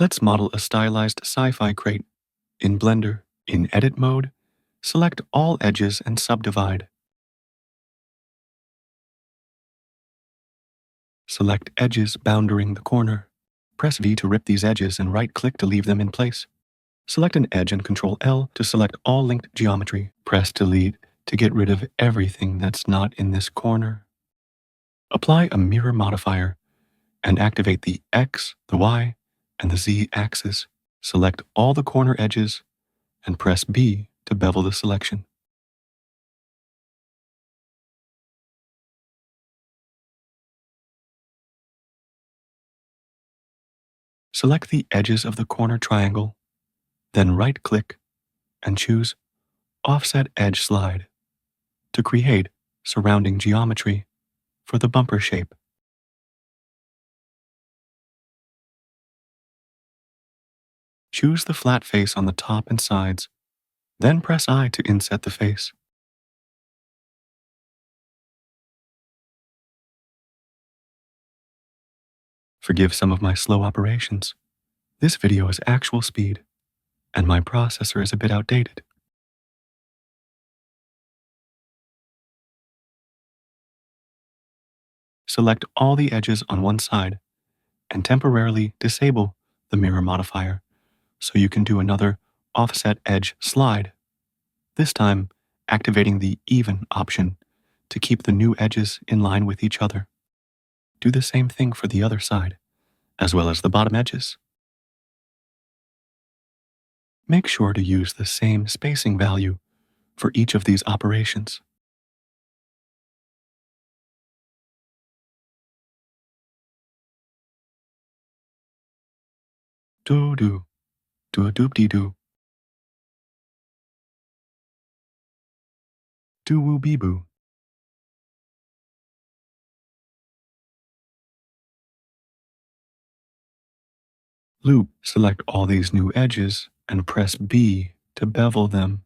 Let's model a stylized sci-fi crate. In Blender, in Edit mode, select all edges and subdivide. Select edges bounding the corner. Press V to rip these edges and right-click to leave them in place. Select an edge and Ctrl L to select all linked geometry. Press Delete to get rid of everything that's not in this corner. Apply a mirror modifier and activate the X, the Y, and the Z axis. Select all the corner edges and press B to bevel the selection. Select the edges of the corner triangle, then right-click and choose Offset Edge Slide to create surrounding geometry for the bumper shape. Choose the flat face on the top and sides, then press I to inset the face. Forgive some of my slow operations. This video is actual speed, and my processor is a bit outdated. Select all the edges on one side and temporarily disable the mirror modifier so you can do another offset edge slide, this time activating the even option to keep the new edges in line with each other. Do the same thing for the other side, as well as the bottom edges. Make sure to use the same spacing value for each of these operations. Do-do, do-a-doop-dee-doo. Do-woo-bee-boo. Loop, select all these new edges and press B to bevel them.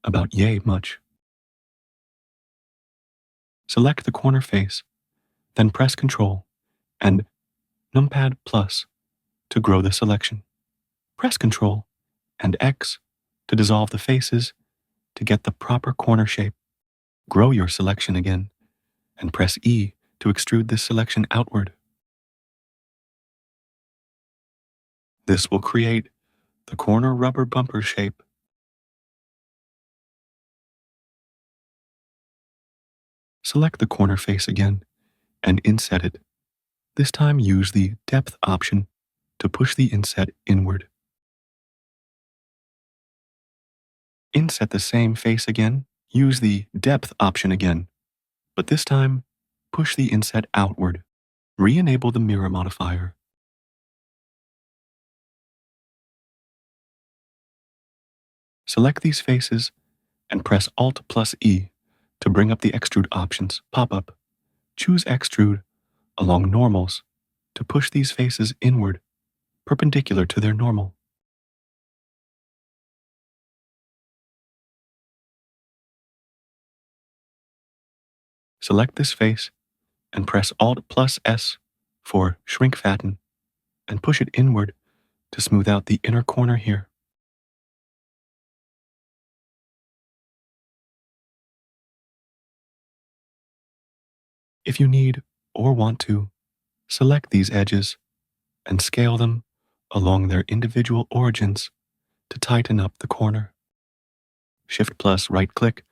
About yay much. Select the corner face, then press Ctrl and numpad plus to grow the selection. Press Ctrl and X to dissolve the faces to get the proper corner shape. Grow your selection again and press E to extrude this selection outward. This will create the corner rubber bumper shape. Select the corner face again and inset it. This time use the depth option to push the inset inward. Inset the same face again, use the depth option again, but this time push the inset outward. Re-enable the mirror modifier. Select these faces and press Alt plus E to bring up the extrude options pop-up. Choose extrude along normals to push these faces inward, perpendicular to their normal. Select this face and press Alt plus S for shrink fatten and push it inward to smooth out the inner corner here. If you need or want to, select these edges and scale them along their individual origins to tighten up the corner. Shift plus right-click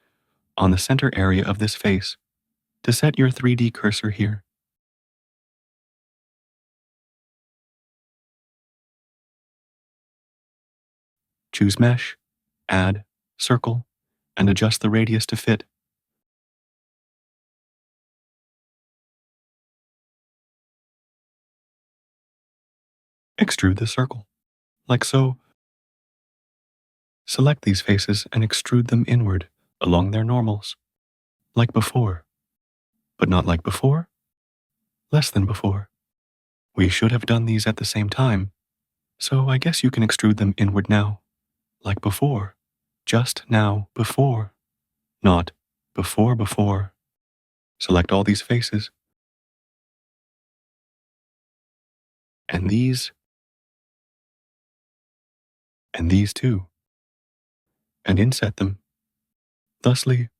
on the center area of this face to set your 3D cursor here. Choose Mesh, Add, Circle, and adjust the radius to fit. Extrude the circle, like so. Select these faces and extrude them inward along their normals, like before. But not like before, less than before. We should have done these at the same time, so I guess you can extrude them inward now, like before, just now before, not Before. Select all these faces, and these too, and inset them. Thusly,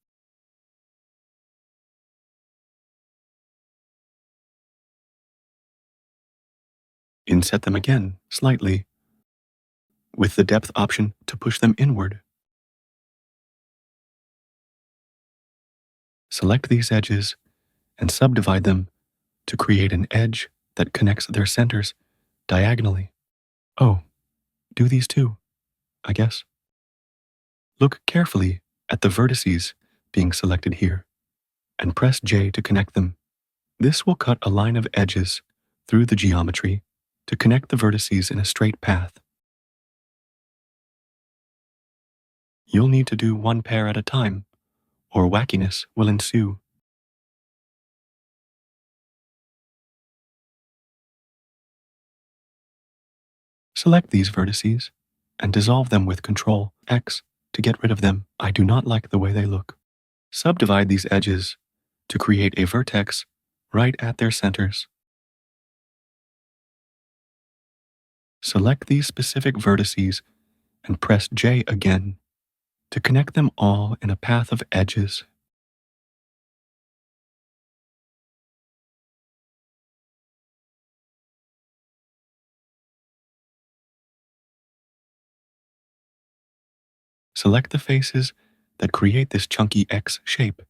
inset them again, slightly, with the depth option to push them inward. Select these edges and subdivide them to create an edge that connects their centers diagonally. Oh, do these too, I guess. Look carefully at the vertices being selected here, and press J to connect them. This will cut a line of edges through the geometry to connect the vertices in a straight path. You'll need to do one pair at a time, or wackiness will ensue. Select these vertices and dissolve them with Ctrl X to get rid of them. I do not like the way they look. Subdivide these edges to create a vertex right at their centers. Select these specific vertices and press J again to connect them all in a path of edges. Select the faces that create this chunky X shape,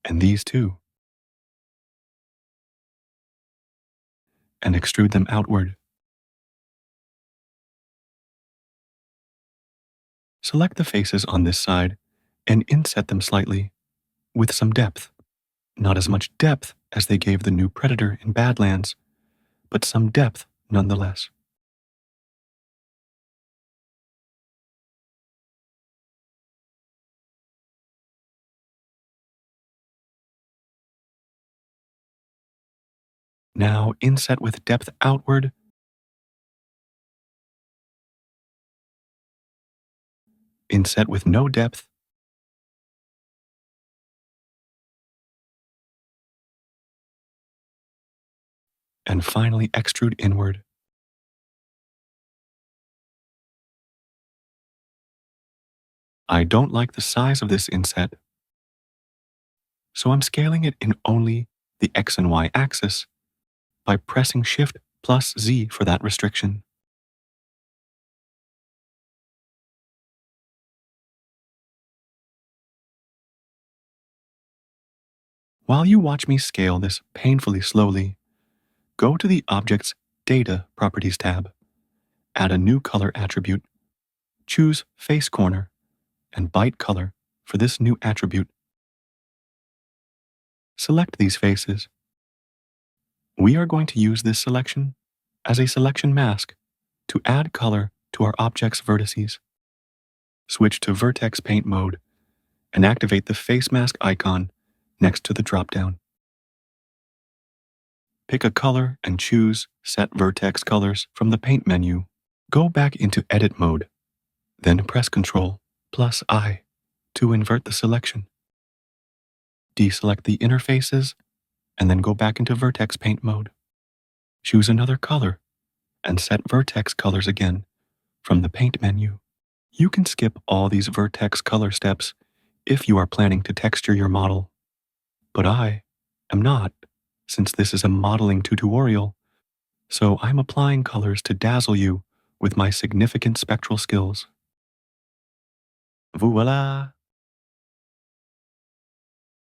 and these too, and extrude them outward. Select the faces on this side and inset them slightly with some depth. Not as much depth as they gave the new Predator in Badlands, but some depth nonetheless. Now inset with depth outward, inset with no depth, and finally extrude inward. I don't like the size of this inset, so I'm scaling it in only the X and Y axis by pressing Shift plus Z for that restriction. While you watch me scale this painfully slowly, go to the Object's Data Properties tab, add a new color attribute, choose Face Corner and Byte Color for this new attribute. Select these faces. We are going to use this selection as a selection mask to add color to our object's vertices. Switch to Vertex Paint mode and activate the face mask icon next to the dropdown. Pick a color and choose Set Vertex Colors from the Paint menu. Go back into Edit mode, then press Ctrl plus I to invert the selection. Deselect the interfaces and then go back into Vertex Paint mode. Choose another color and set Vertex Colors again from the Paint menu. You can skip all these vertex color steps if you are planning to texture your model. But I am not, since this is a modeling tutorial, so I'm applying colors to dazzle you with my significant spectral skills. Voila!